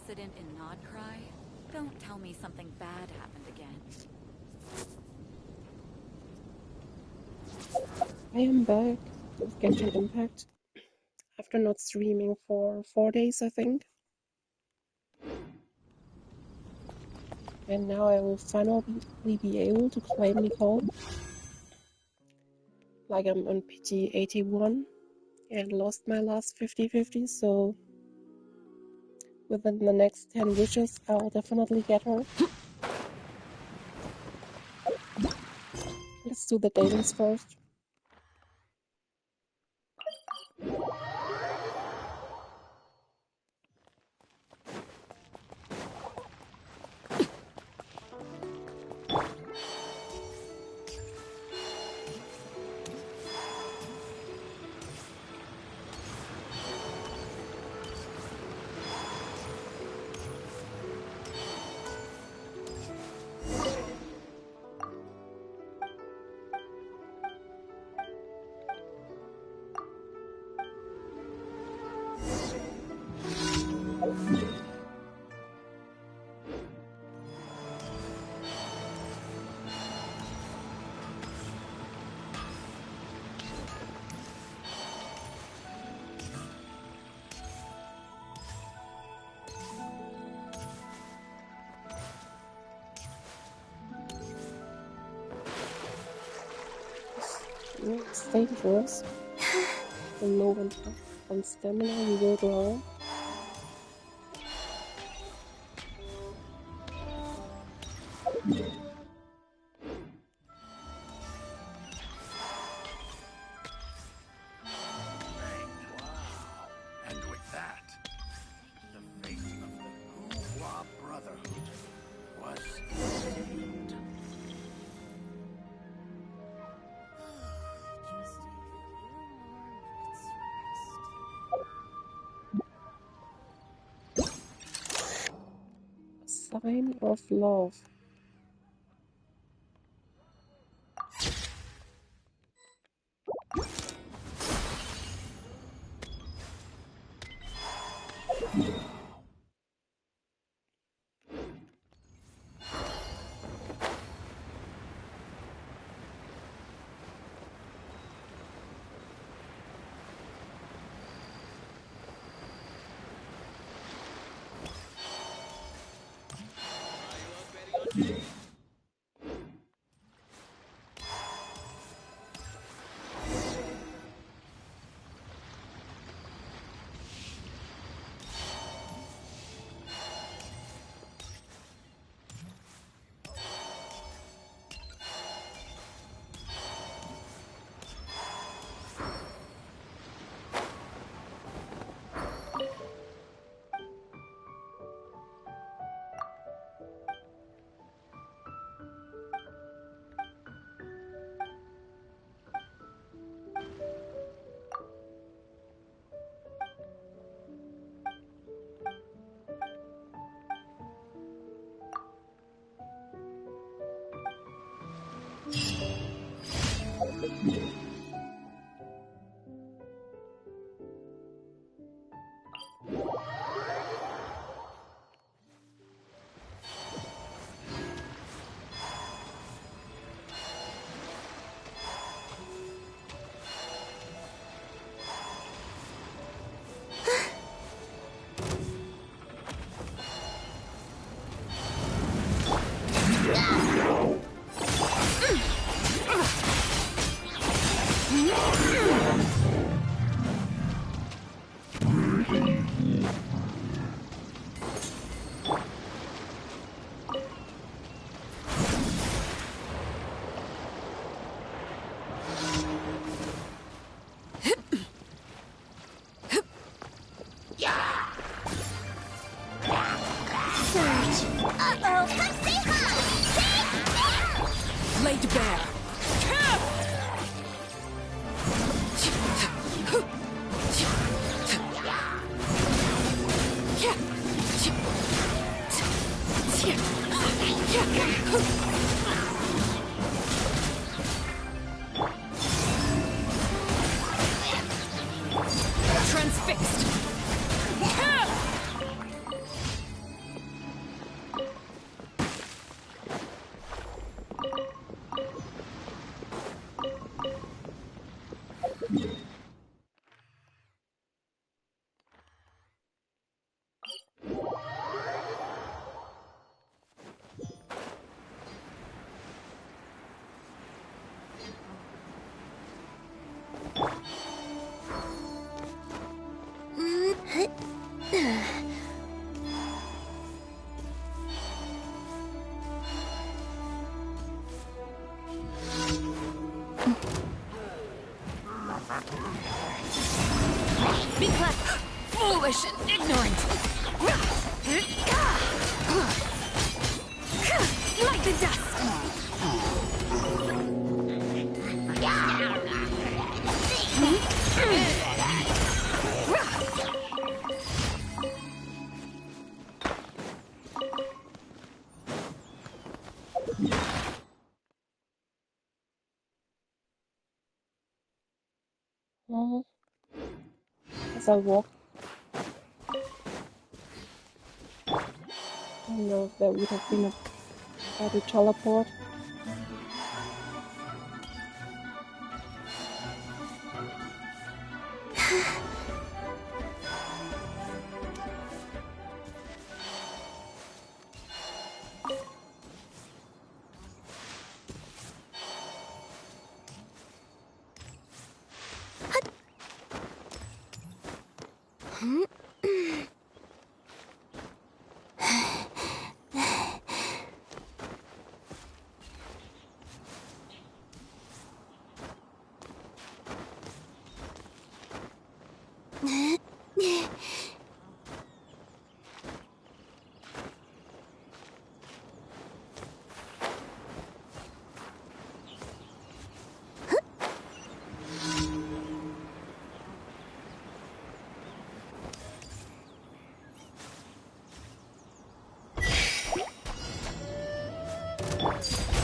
incident in Nodcry? Don't tell me something bad happened again. I am back with Genshin Impact after not streaming for 4 days, I think. And now I will finally be able to claim Nicole. Like I'm on PT 81 and lost my last 50-50, so within the next 10 wishes I'll definitely get her. Let's do the dailies first. It's dangerous. The low on stamina we will grow. Sign of love. Laid bare. Transfixed. foolish and ignorant. Like the dust. Oh, as I walk. I don't know if there would have been a better teleport.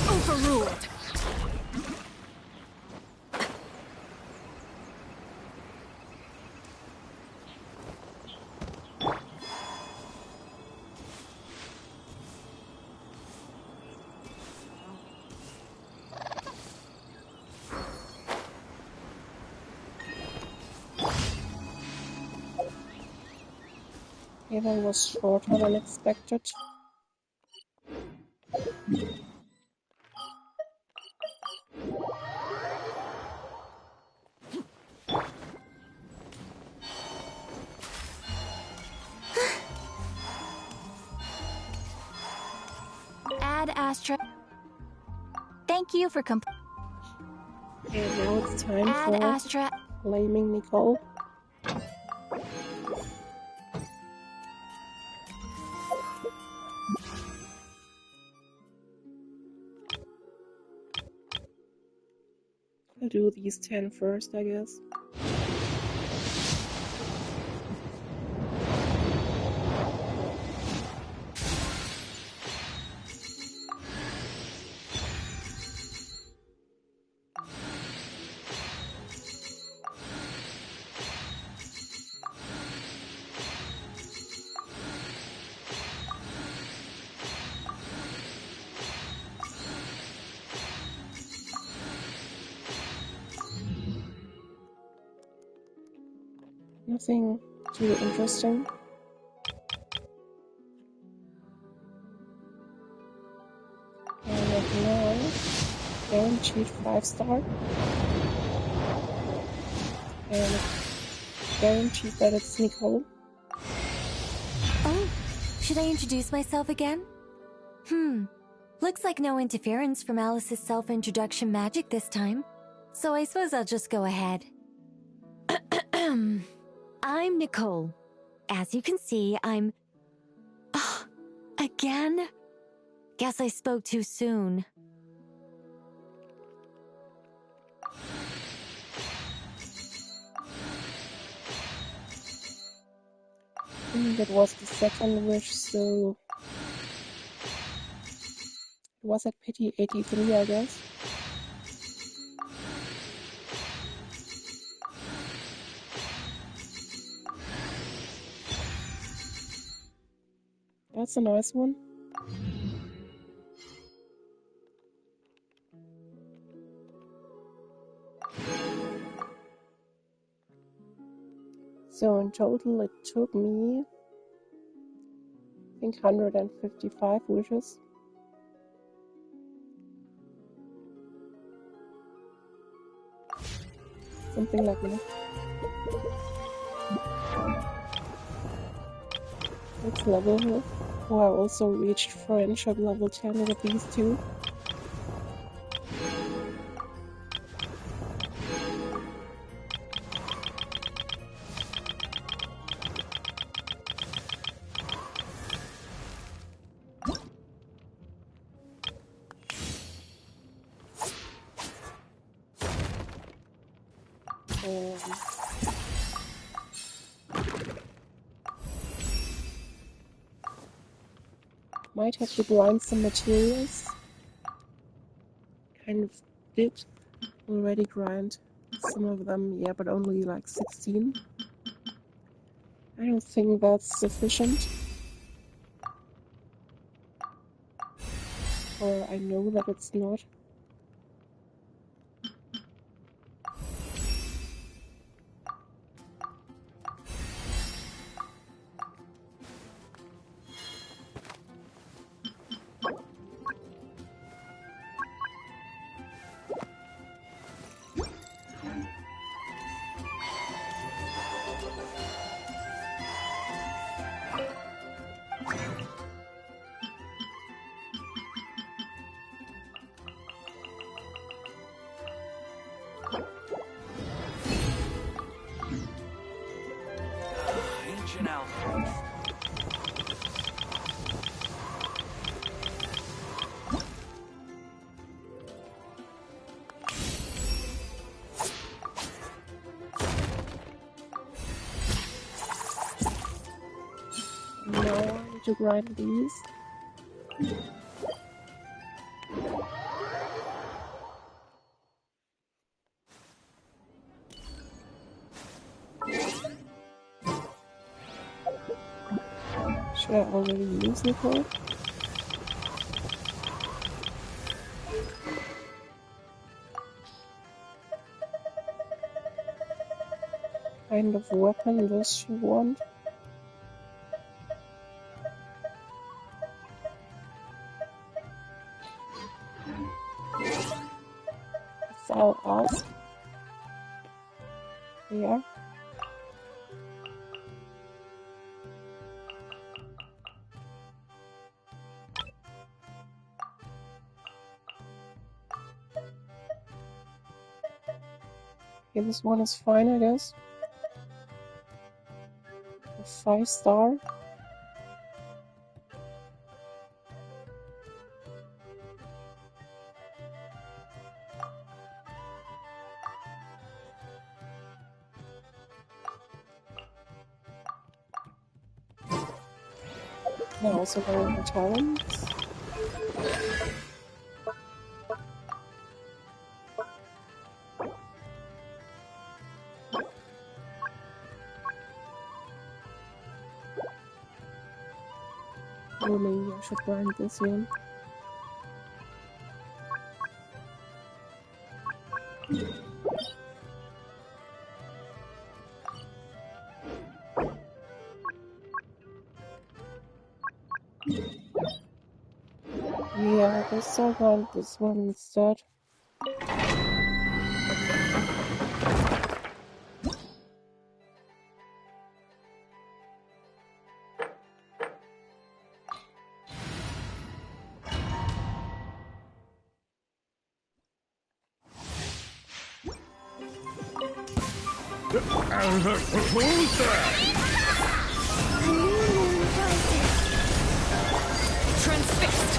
Overruled. Yeah, that was shorter than expected. Add Astra. Thank you for And now it's time Add for Astra. blaming Nicole. I'll do these 10 first, I guess. Nothing too interesting. And now, guaranteed 5-star. And guaranteed that it's Nicole. Oh, should I introduce myself again? Looks like no interference from Alice's self-introduction magic this time. So I suppose I'll just go ahead. I'm Nicole. As you can see, I'm... again? Guess I spoke too soon. I think it was the second wish, so it was at pity 83, I guess. That's a nice one. So in total it took me, I think, 155 wishes. Something like that. Let's level her. Oh, I also reached friendship level 10 with these two. Might have to grind some materials. Kind of did already grind some of them, yeah, but only like 16. I don't think that's sufficient. Or I know that it's not. Ancient Alpha. Now I need to grind these. Should I already use Nicole? Kind of weapon does she want? So I'll ask. Yeah. Okay, this one is fine, I guess. A 5-star. Now also learn her talents. Or maybe I should grind this one. Yeah, I guess I'll grind this one instead. Who's that? Transfixed!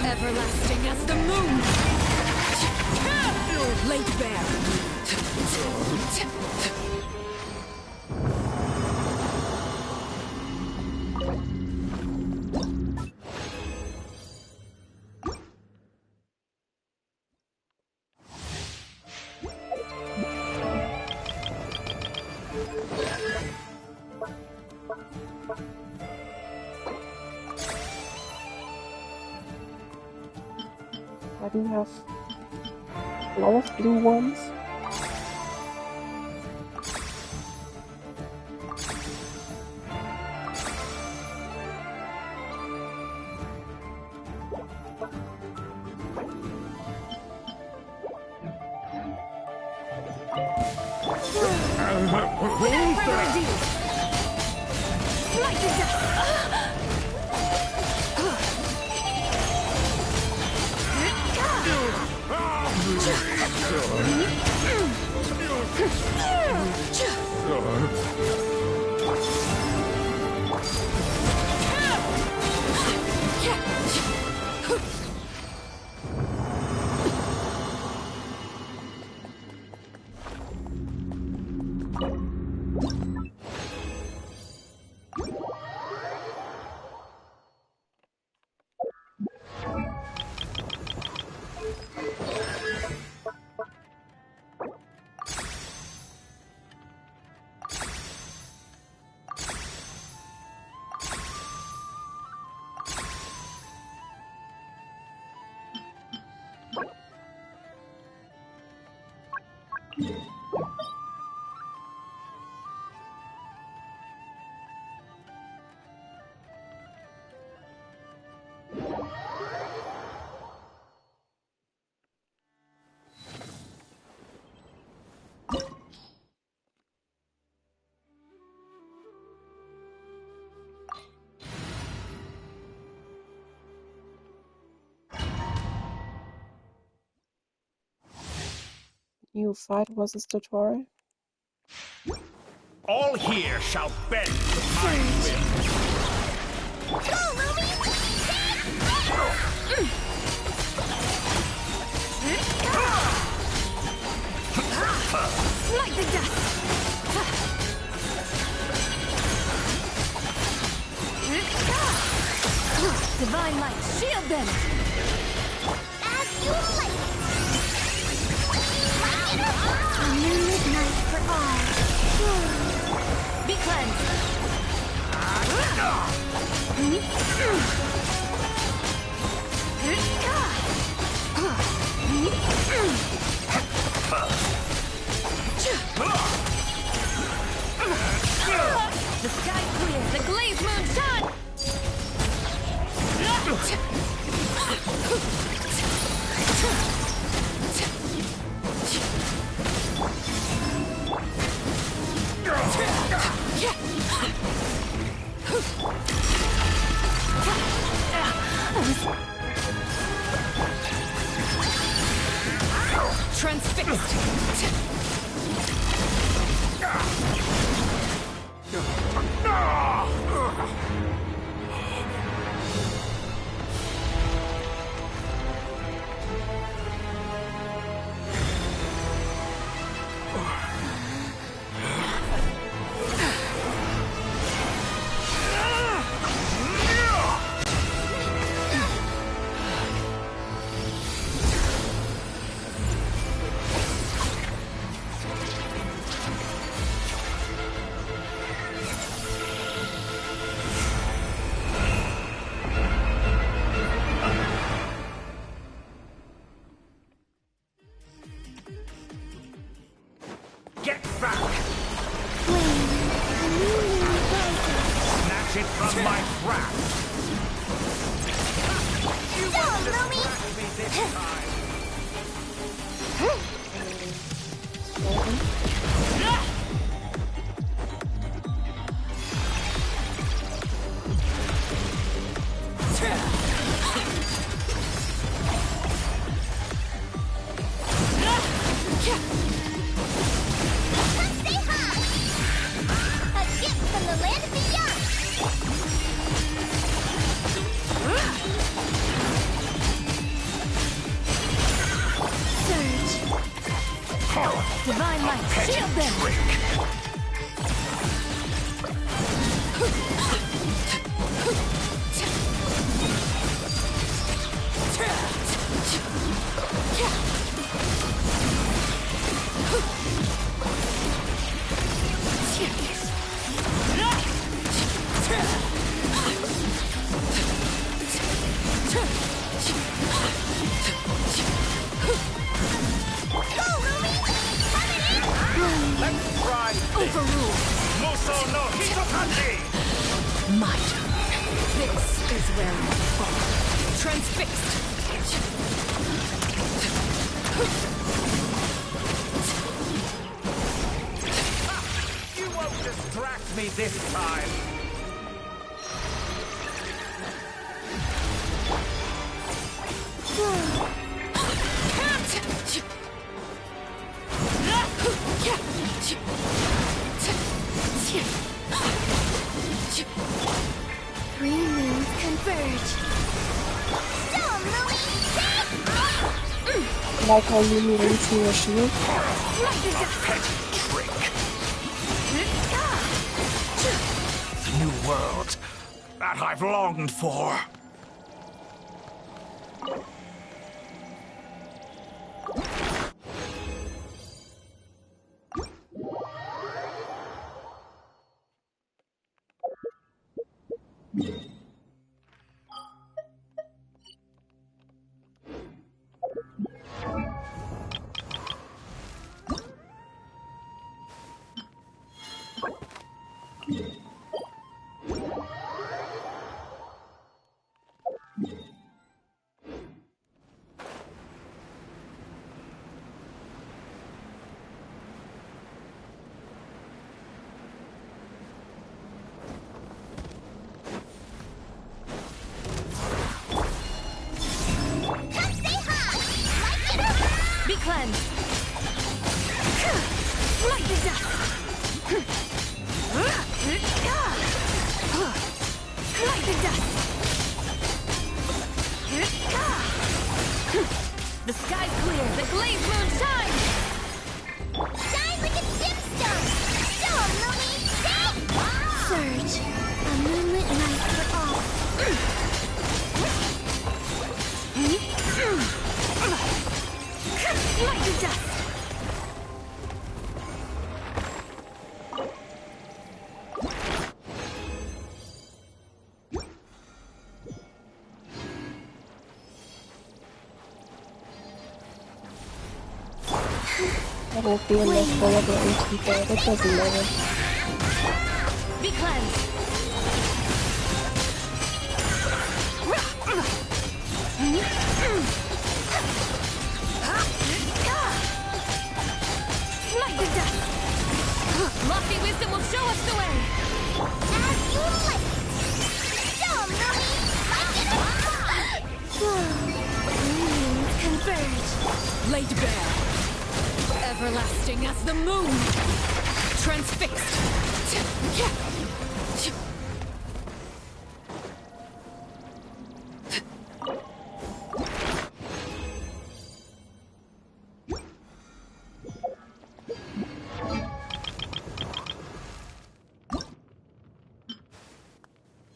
Everlasting as the moon! Laid bare! I do have a lot of blue ones. Who's that? Like the New fight versus tutorial. All here shall bend to my will. Go, Lumi! Like the dust! Divine light, shield them! As you like! Light it up! A new midnight for all. Be cleansed! The sky clear, the glazed moon shine! Transfixed! Get back! When the new moon rises, Snatch it from my grasp! You Go, won't Lumi! distract me this time! Say hi! A gift from the land beyond! surge. Divine light, shield them! Let's try this! Overruled! Muso no Hitokandi! My turn. This is where I fall. Transfixed! You won't distract me this time! Three moons converge. Go, Lumi! Like how Lumi releasing your shield. The new world that I've longed for. That would be a less vulnerable HP, but it doesn't matter. Be cleansed. Light the dust! Lofty wisdom will show us the way! As you like. Show 'em, Louie. Converge! Laid bare! Everlasting as the moon! Transfixed!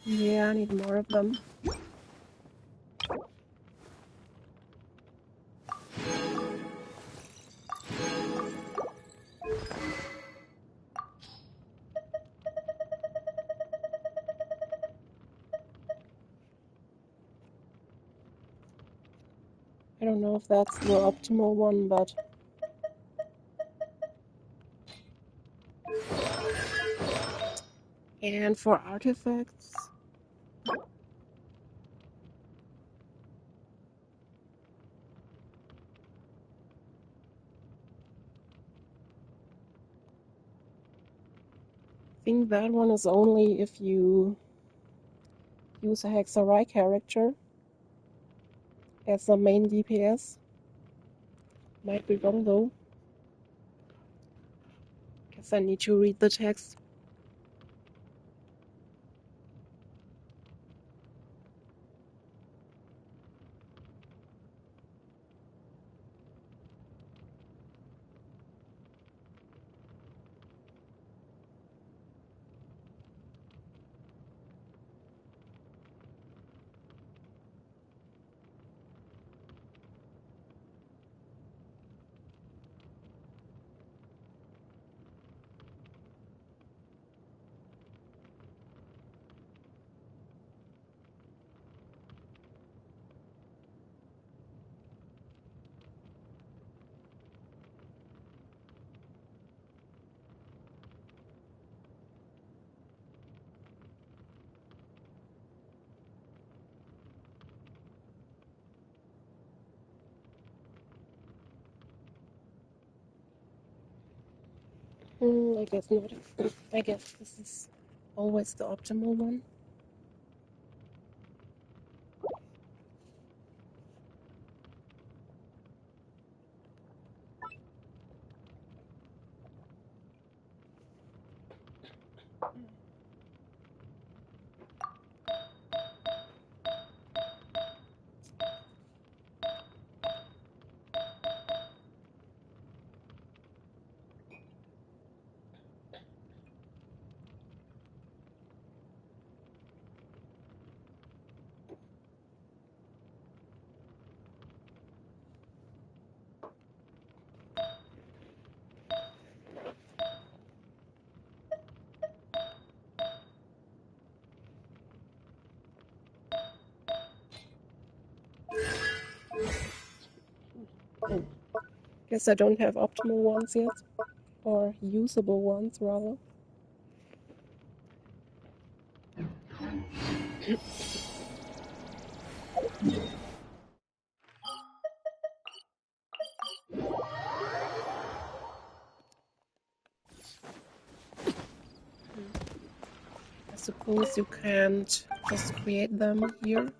Yeah, I need more of them. I don't know if that's the optimal one, but and for artifacts, I think that one is only if you use a Hexarai character as the main DPS. Might be wrong though. Guess I need to read the text. I guess not. I guess this is always the optimal one. Guess I don't have optimal ones yet, or usable ones rather. I suppose you can't just create them here.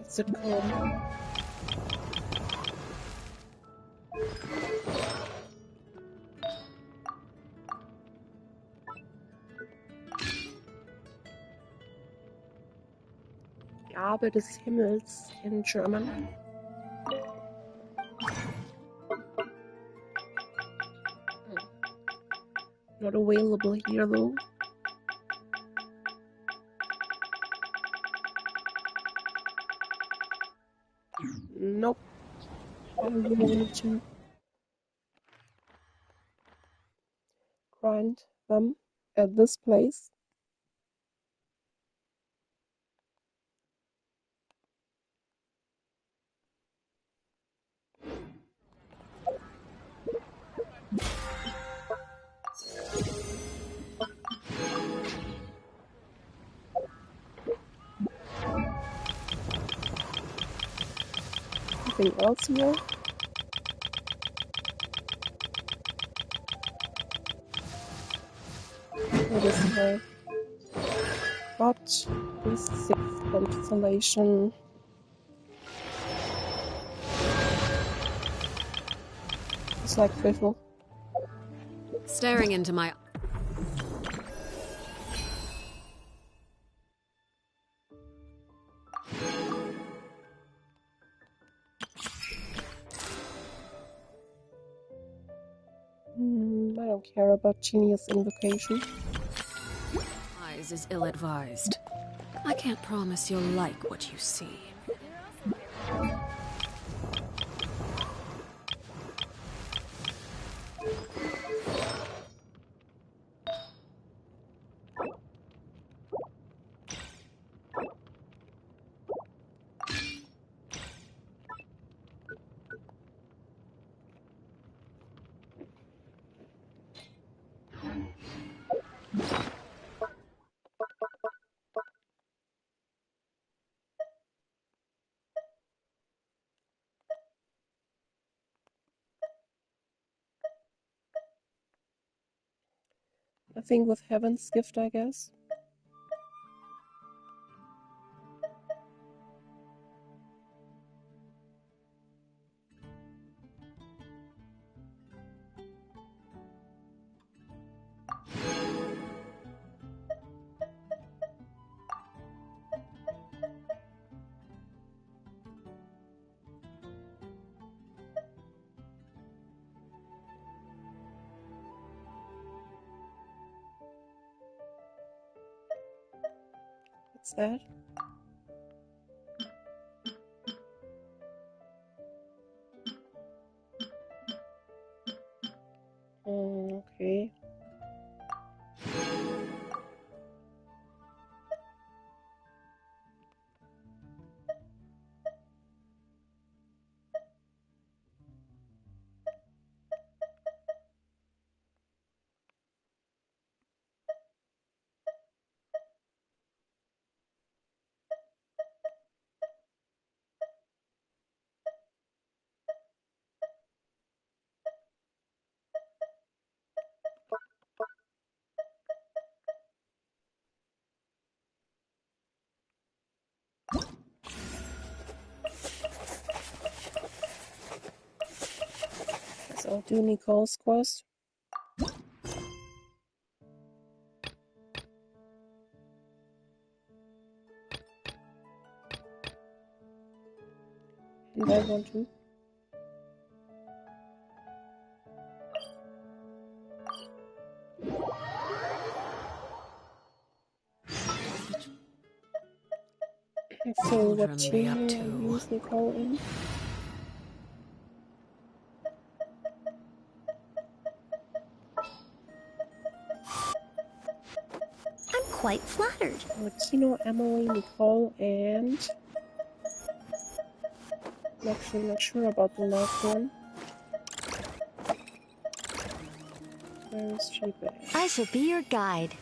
It's a comb. Gabe des Himmels in German. Not available here though. Nope. I really wanted to grind them at this place. Anything else here? What is my god? This sixth constellation. It's like fizzle. Staring into my... I don't care about Genius Invocation. eyes is ill-advised. I can't promise you'll like what you see. Nothing with Heaven's Gift, I guess. What's that? Okay. Guess I'll do Nicole's quest. And I want to. So what Children team be up will I to. use Nicole in? I'm quite flattered. Kino, Emily, Nicole, and... I'm actually not sure about the last one. Where is she back? I shall be your guide.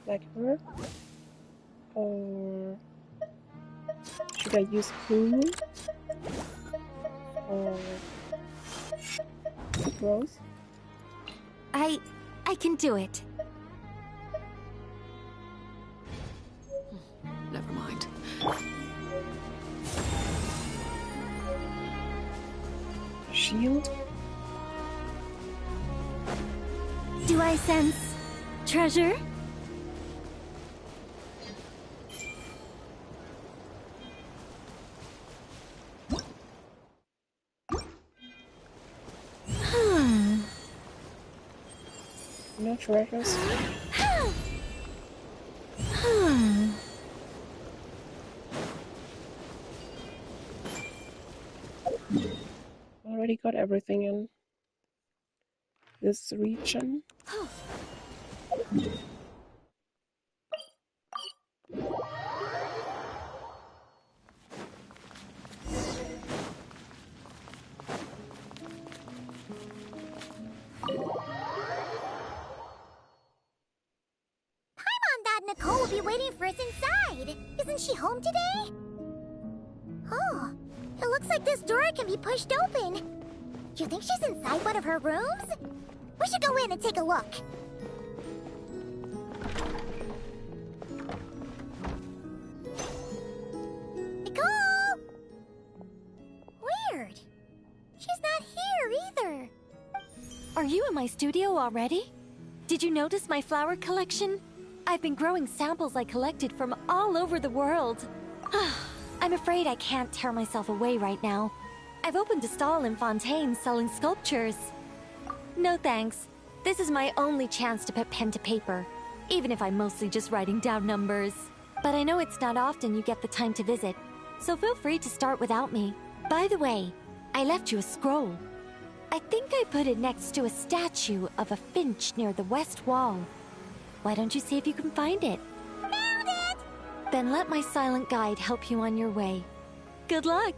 Like her? Or... should I use Cool? Or... Rose? I can do it. Never mind. Shield? Do I sense treasure? No treasures? already got everything in this region. Nicole will be waiting for us inside. Isn't she home today? Oh, it looks like this door can be pushed open. Do you think she's inside one of her rooms? We should go in and take a look. Nicole! Weird. She's not here either. Are you in my studio already? Did you notice my flower collection? I've been growing samples I collected from all over the world. I'm afraid I can't tear myself away right now. I've opened a stall in Fontaine selling sculptures. No thanks. This is my only chance to put pen to paper, even if I'm mostly just writing down numbers. But I know it's not often you get the time to visit, so feel free to start without me. By the way, I left you a scroll. I think I put it next to a statue of a finch near the west wall. Why don't you see if you can find it? Found it! Then let my silent guide help you on your way. Good luck!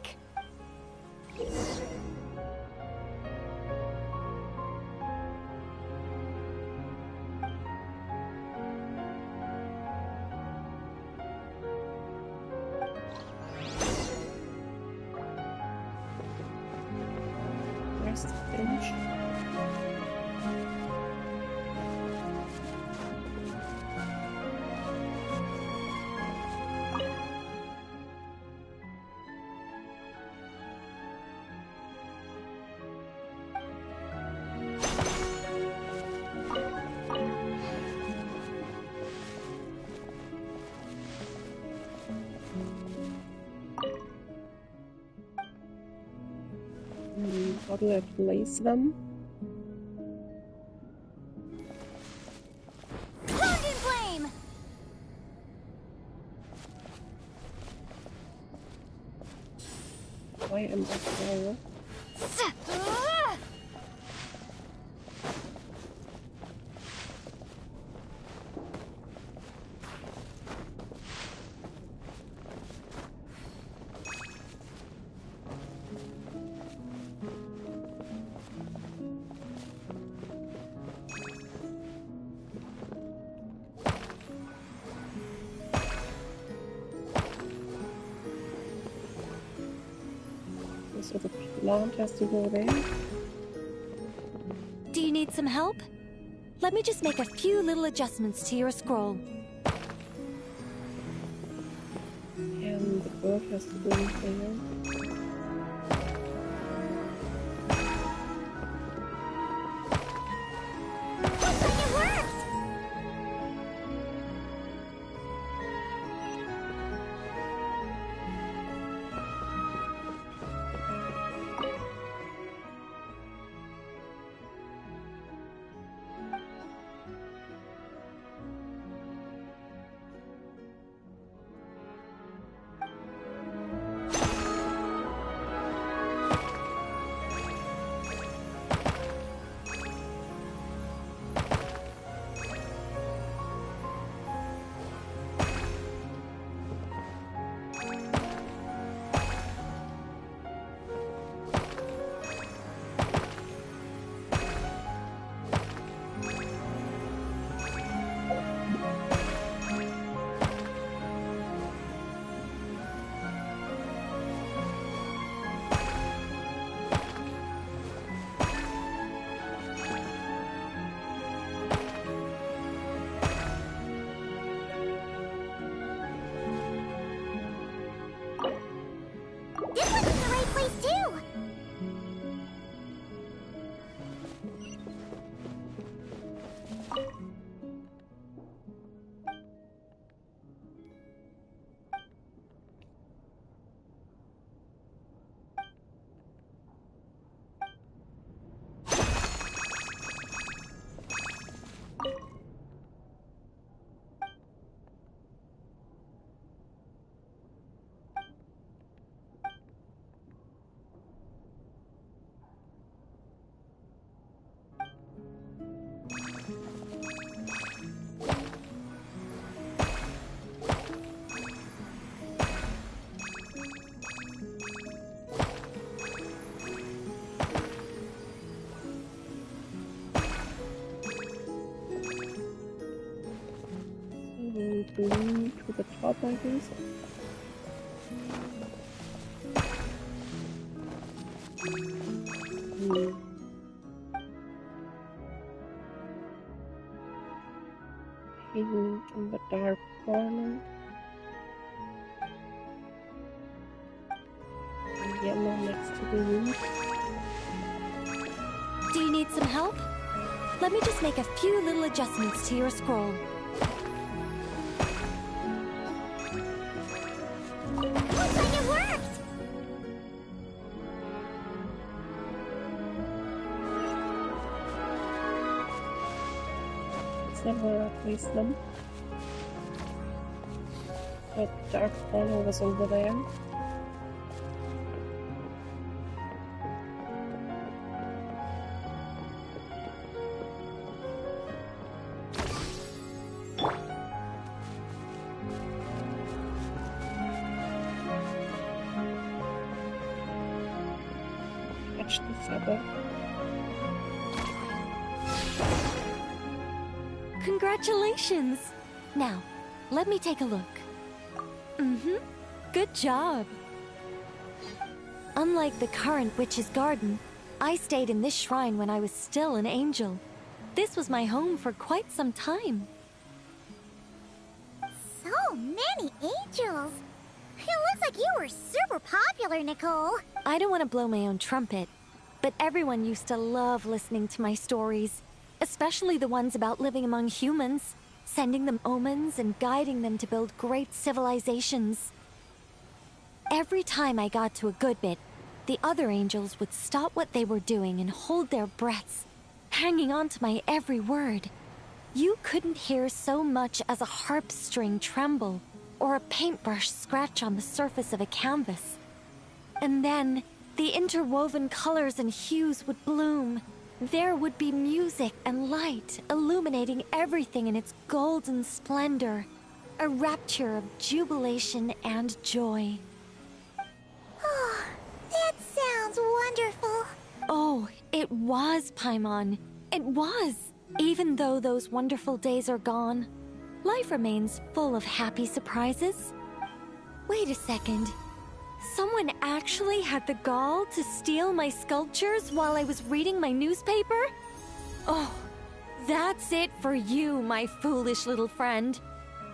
Where's the bench? How do I place them? Found in flame! Why am I there? So the plant has to go there. Do you need some help? Let me just make a few little adjustments to your scroll. And the bird has to go there. Looks like it worked! spoon to the top, I guess. Hidden in the dark corner. Yellow next to the roof. Do you need some help? Let me just make a few little adjustments to your scroll. Looks like it worked! Is that where I placed them? That dark corner was over there. Catch the feather. Congratulations! Now, let me take a look. Good job. Unlike the current witch's garden, I stayed in this shrine when I was still an angel. This was my home for quite some time. So many angels! It looks like you were super popular, Nicole. I don't want to blow my own trumpet, but everyone used to love listening to my stories, especially the ones about living among humans, sending them omens and guiding them to build great civilizations. Every time I got to a good bit, the other angels would stop what they were doing and hold their breaths, hanging on to my every word. You couldn't hear so much as a harp string tremble or a paintbrush scratch on the surface of a canvas. And then, the interwoven colors and hues would bloom. There would be music and light illuminating everything in its golden splendor, a rapture of jubilation and joy. Oh, that sounds wonderful. Oh, it was, Paimon. It was. Even though those wonderful days are gone, life remains full of happy surprises. Wait a second. Someone actually had the gall to steal my sculptures while I was reading my newspaper? Oh, that's it for you, my foolish little friend.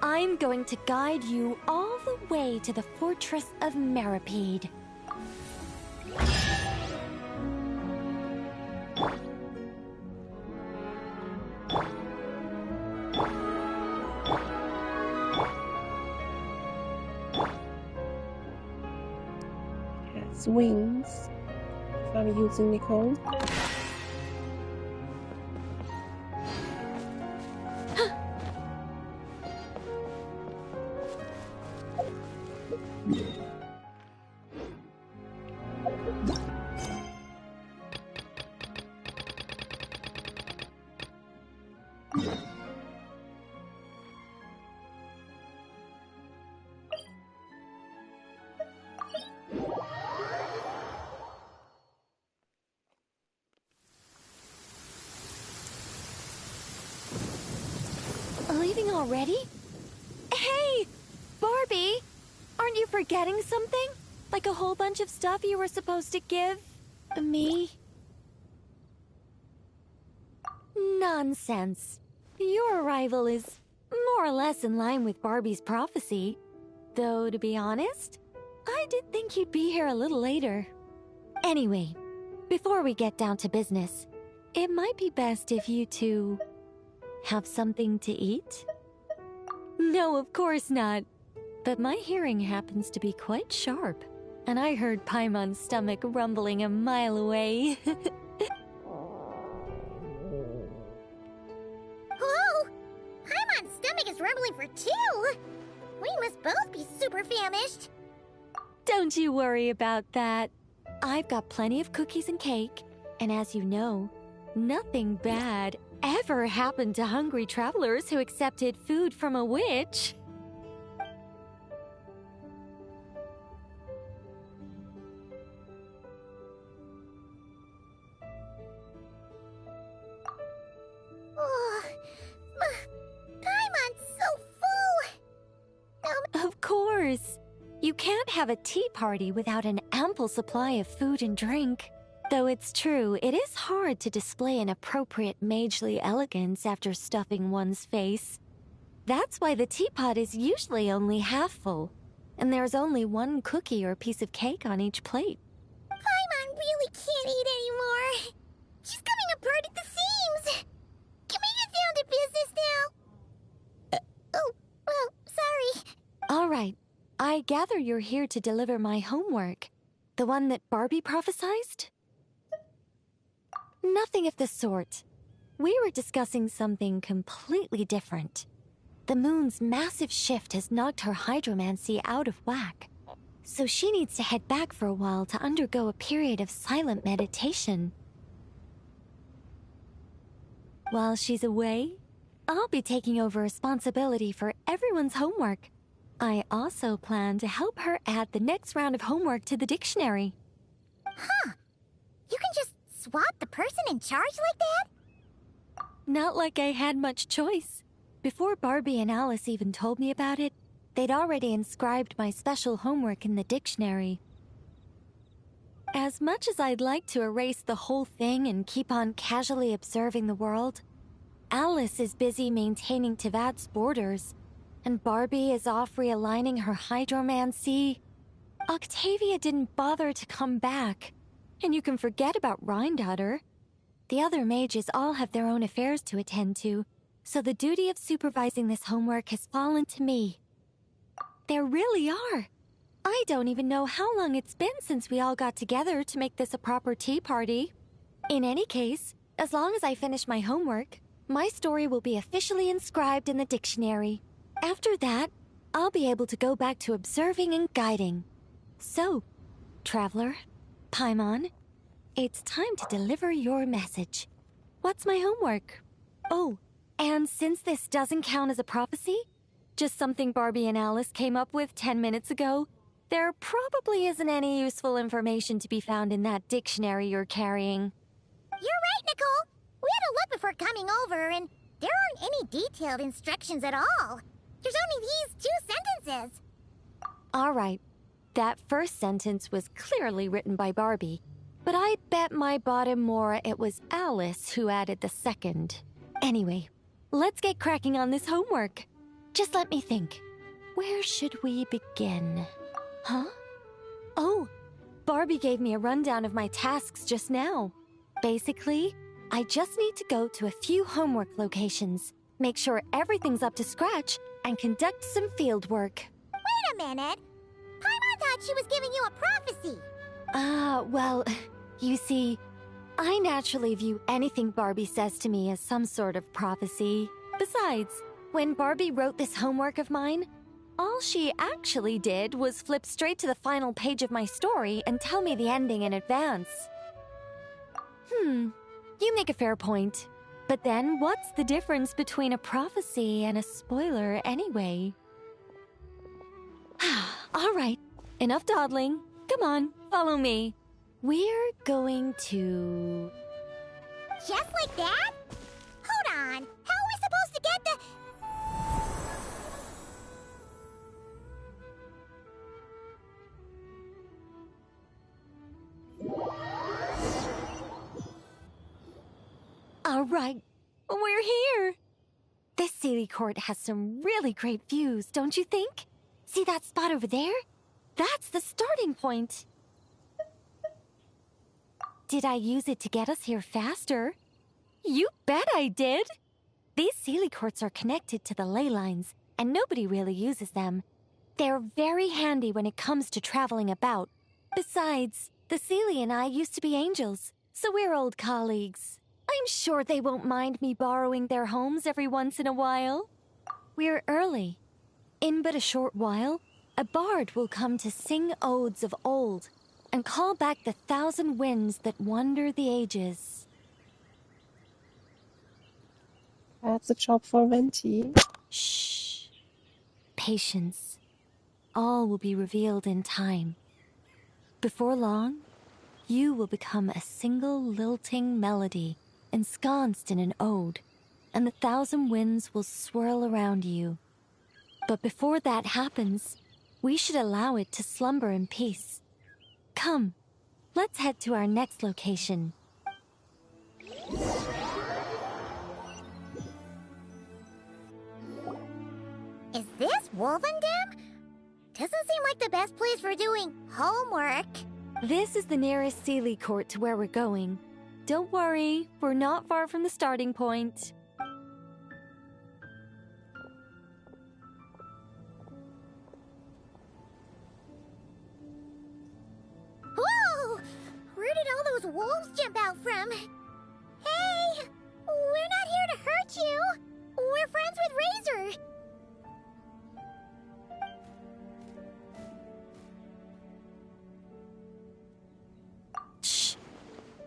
I'm going to guide you all the way to the fortress of Meripede. Has wings. If I'm using Nicole. Leaving already? Hey! Barbie! Aren't you forgetting something? Like a whole bunch of stuff you were supposed to give me? Nonsense. Your arrival is more or less in line with Barbie's prophecy. Though, to be honest, I did think you'd be here a little later. Anyway, before we get down to business, it might be best if you two have something to eat? No, of course not. But my hearing happens to be quite sharp, and I heard Paimon's stomach rumbling a mile away. Whoa! Paimon's stomach is rumbling for two! We must both be super famished. Don't you worry about that. I've got plenty of cookies and cake, and as you know, nothing bad ever happened to hungry travelers who accepted food from a witch. Oh, Paimon's so full! have a tea party without an ample supply of food and drink. Though it's true, it is hard to display an appropriate magely elegance after stuffing one's face. That's why the teapot is usually only half full, and there's only one cookie or piece of cake on each plate. Paimon really can't eat anymore. She's coming apart at the seams. Can we get down to business now? Oh, well, sorry. All right. I gather you're here to deliver my homework. The one that Barbie prophesized? Nothing of the sort. We were discussing something completely different. The moon's massive shift has knocked her hydromancy out of whack, so she needs to head back for a while to undergo a period of silent meditation. While she's away, I'll be taking over responsibility for everyone's homework. I also plan to help her add the next round of homework to the dictionary. Huh. You can just swap the person in charge like that? Not like I had much choice. Before Barbie and Alice even told me about it, they'd already inscribed my special homework in the dictionary. As much as I'd like to erase the whole thing and keep on casually observing the world, Alice is busy maintaining Teyvat's borders, and Barbie is off realigning her hydromancy. Octavia didn't bother to come back, and you can forget about Rhindaughter. The other mages all have their own affairs to attend to, so the duty of supervising this homework has fallen to me. There really are. I don't even know how long it's been since we all got together to make this a proper tea party. In any case, as long as I finish my homework, my story will be officially inscribed in the dictionary. After that, I'll be able to go back to observing and guiding. So, Traveler, Paimon, it's time to deliver your message. What's my homework? Oh, and since this doesn't count as a prophecy, just something Barbie and Alice came up with 10 minutes ago, there probably isn't any useful information to be found in that dictionary you're carrying. You're right, Nicole. We had a look before coming over, and there aren't any detailed instructions at all. There's only these 2 sentences. All right. That first sentence was clearly written by Barbie, but I bet my bottom more it was Alice who added the second. Anyway, let's get cracking on this homework. Just let me think. Where should we begin? Huh? Oh, Barbie gave me a rundown of my tasks just now. Basically, I just need to go to a few homework locations, make sure everything's up to scratch, and conduct some field work. Wait a minute. Paimon thought she was giving you a prophecy. Well, you see, I naturally view anything Barbie says to me as some sort of prophecy. Besides, when Barbie wrote this homework of mine, all she actually did was flip straight to the final page of my story and tell me the ending in advance. You make a fair point. But then, what's the difference between a prophecy and a spoiler anyway? All right, enough dawdling. Come on, follow me. We're going to... Just like that? Hold on. How are we supposed to get the... All right, we're here. This city court has some really great views, don't you think? See that spot over there? That's the starting point. Did I use it to get us here faster? You bet I did. These Sealy courts are connected to the ley lines, and nobody really uses them. They're very handy when it comes to traveling about. Besides, the Sealy and I used to be angels, so we're old colleagues. I'm sure they won't mind me borrowing their homes every once in a while. We're early. In but a short while, a bard will come to sing odes of old and call back the 1,000 winds that wander the ages. That's a job for Venti. Shh. Patience. All will be revealed in time. Before long, you will become a single lilting melody ensconced in an ode, and the 1,000 winds will swirl around you. But before that happens, We should allow it to slumber in peace. Come, let's head to our next location. Is this Wolvendam? Doesn't seem like the best place for doing homework. This is the nearest Seelie Court to where we're going. Don't worry, we're not far from the starting point. Whoa! Where did all those wolves jump out from? Hey! We're not here to hurt you! We're friends with Razor! Shh!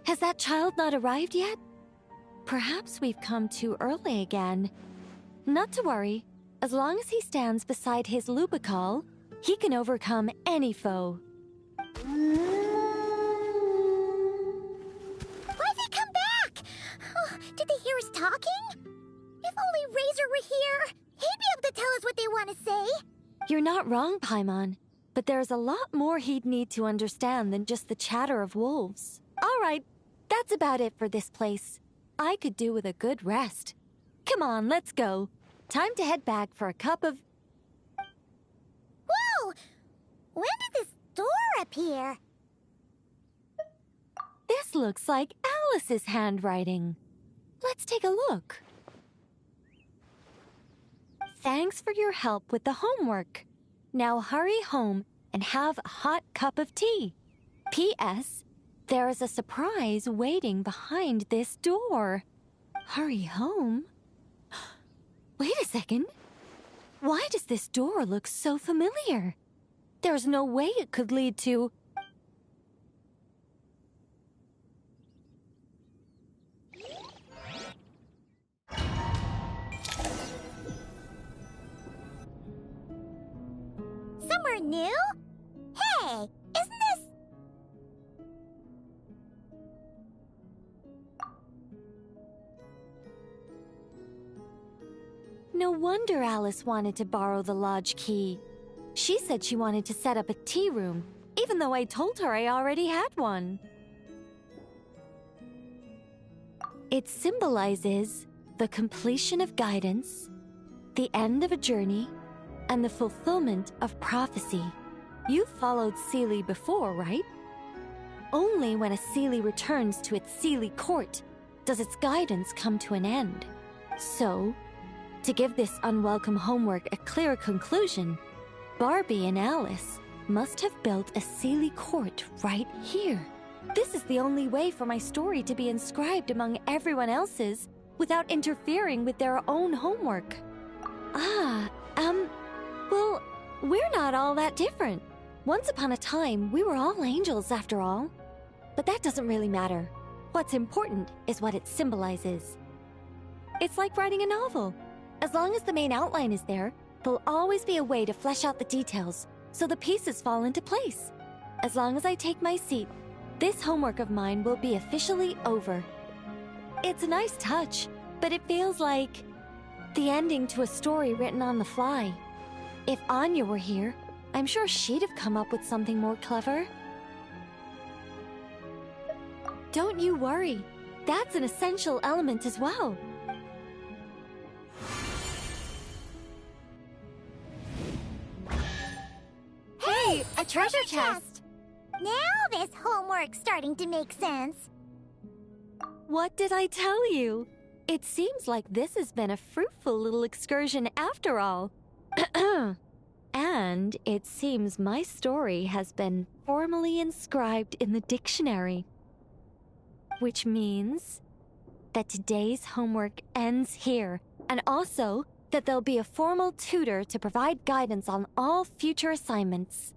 Has that child not arrived yet? Perhaps we've come too early again. Not to worry. As long as he stands beside his Lupical, he can overcome any foe. Why'd they come back? Oh, did they hear us talking? If only Razor were here, he'd be able to tell us what they want to say. You're not wrong, Paimon, but there's a lot more he'd need to understand than just the chatter of wolves. All right, that's about it for this place. I could do with a good rest. Come on, let's go. Time to head back for a cup of... Whoa! When did this door appear? This looks like Alice's handwriting. Let's take a look. Thanks for your help with the homework. Now hurry home and have a hot cup of tea. P.S. There is a surprise waiting behind this door. Hurry home? Wait a second. Why does this door look so familiar? There's no way it could lead to... Somewhere new? Hey, isn't this... No wonder Alice wanted to borrow the lodge key. She said she wanted to set up a tea room, even though I told her I already had one. It symbolizes the completion of guidance, the end of a journey, and the fulfillment of prophecy. You've followed Seelie before, right? Only when a Seelie returns to its Seelie court does its guidance come to an end. So, to give this unwelcome homework a clear conclusion, Barbie and Alice must have built a Seelie court right here. This is the only way for my story to be inscribed among everyone else's without interfering with their own homework. Well, we're not all that different. Once upon a time, we were all angels after all. But that doesn't really matter. What's important is what it symbolizes. It's like writing a novel. As long as the main outline is there, there'll always be a way to flesh out the details, so the pieces fall into place. As long as I take my seat, this homework of mine will be officially over. It's a nice touch, but it feels like the ending to a story written on the fly. If Anya were here, I'm sure she'd have come up with something more clever. Don't you worry. That's an essential element as well. Hey, a treasure chest! Now this homework's starting to make sense. What did I tell you? It seems like this has been a fruitful little excursion after all. And it seems my story has been formally inscribed in the dictionary. Which means that today's homework ends here, and also that there'll be a formal tutor to provide guidance on all future assignments.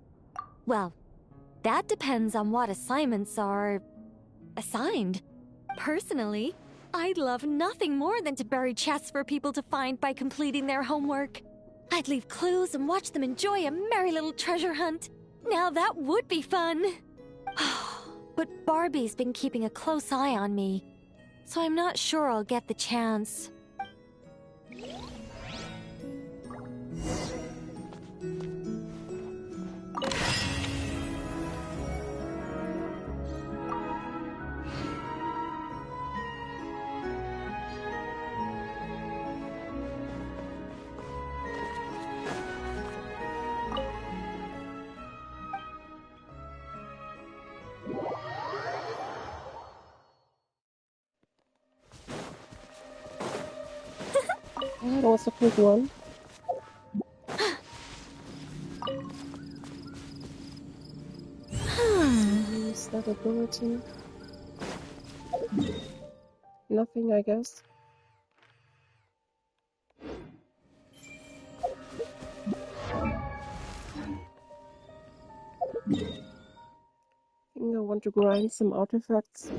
Well, that depends on what assignments are assigned. Personally, I'd love nothing more than to bury chests for people to find by completing their homework. I'd leave clues and watch them enjoy a merry little treasure hunt. Now that would be fun. But Barbie's been keeping a close eye on me, so I'm not sure I'll get the chance. That was a quick one. Use that ability. Nothing, I guess. I think I want to grind some artifacts.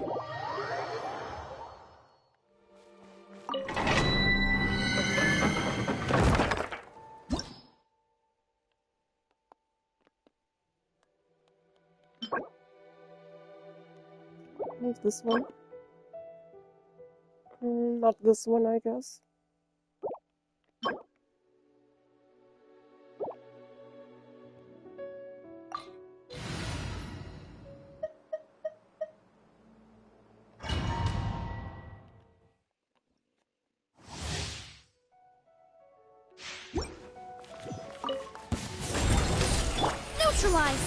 Like this one. Not this one, I guess. Neutralize!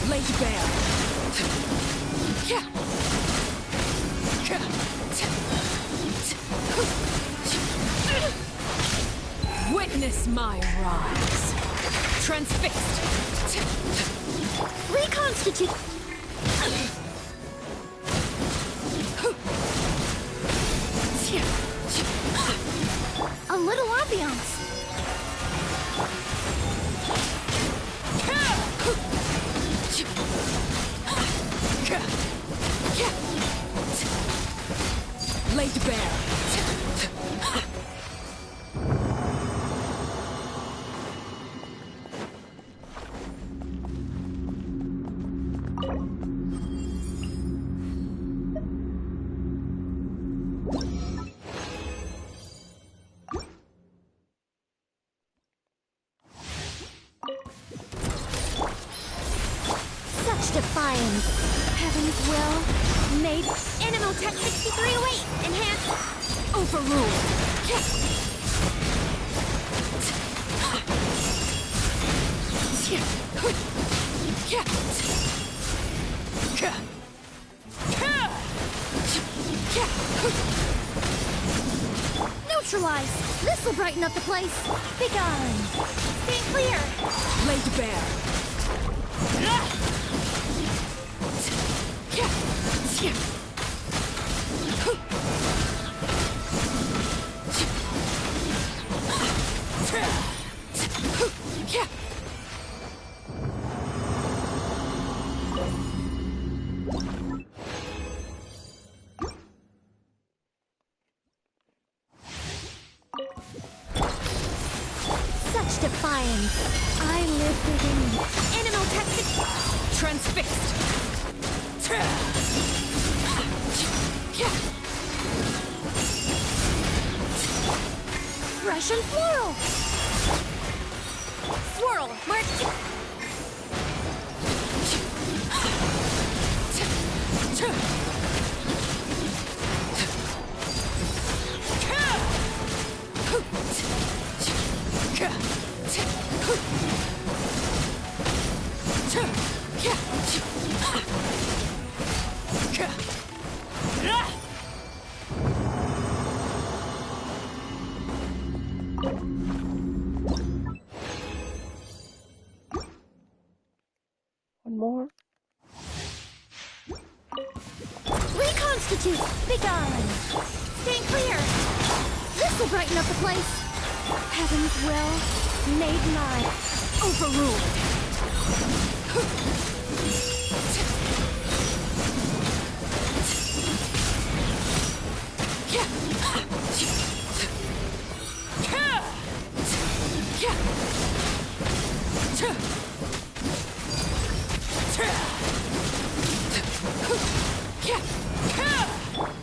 Laid bare. Witness my rise. Transfixed. Reconstitute! A little ambiance. Laid bare. Such defiance. Heaven's will. Made. Animal Tech 6308. Enhanced. Overruled. Neutralize. This will brighten up the place. Begone. Stay clear. Laid bare. Such defiance. I live within you. Animal Tech. Transfixed. Russian floral. Swirl. Mark. One more. Reconstitute. Begone. Stay clear. This will brighten up the place. Heaven's will. Made mine. Overruled.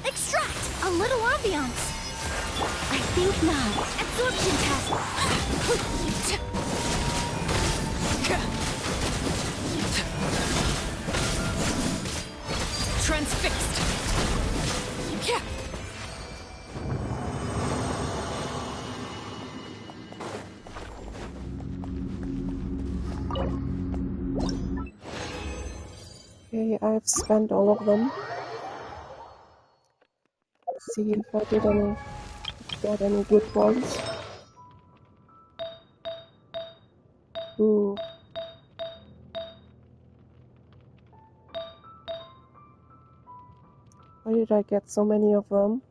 Extract. A little ambiance. I think not. Absorption test. Transfixed. Okay, I've spent all of them. Let's see if I did any got any good ones. Ooh. Why did I get so many of them?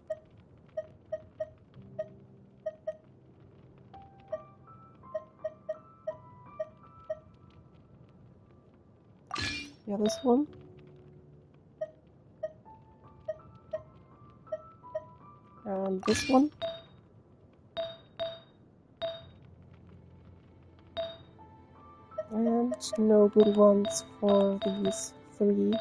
Yeah, this one. And this one. And no good ones for these three.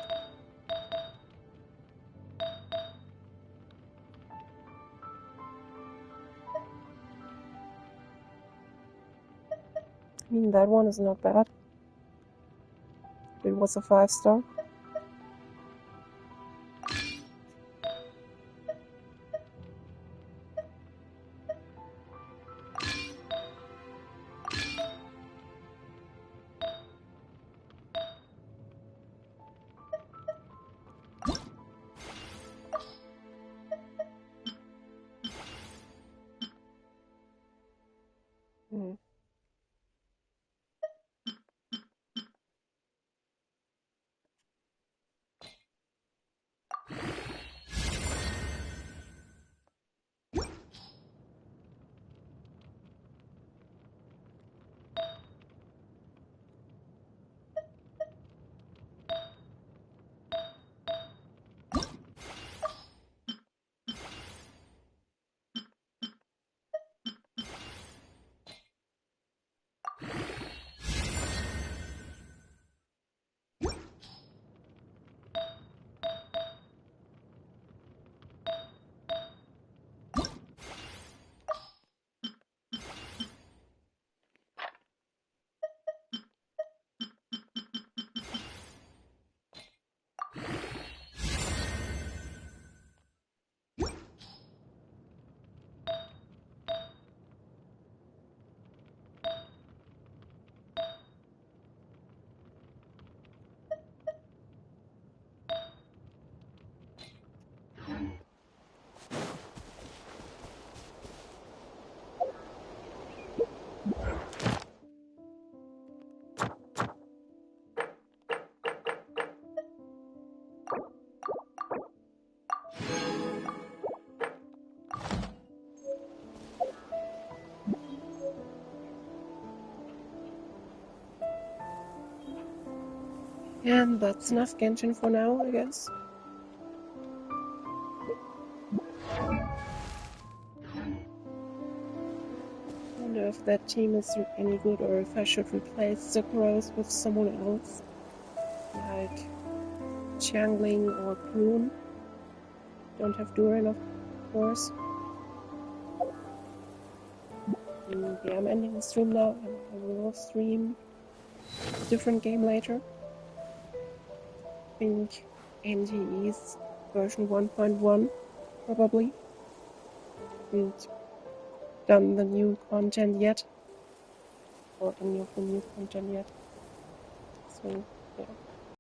I mean, that one is not bad. It was a 5-star. Hmm. And that's enough Genshin for now, I guess. I wonder if that team is any good or if I should replace Zuckerose with someone else. Like Qiangling or Prune. Don't have Durin, of course. Yeah, I'm ending the stream now, and I will stream a different game later. I think NGE's version 1.1, probably. Haven't done the new content yet, or any of the new content yet. So, yeah.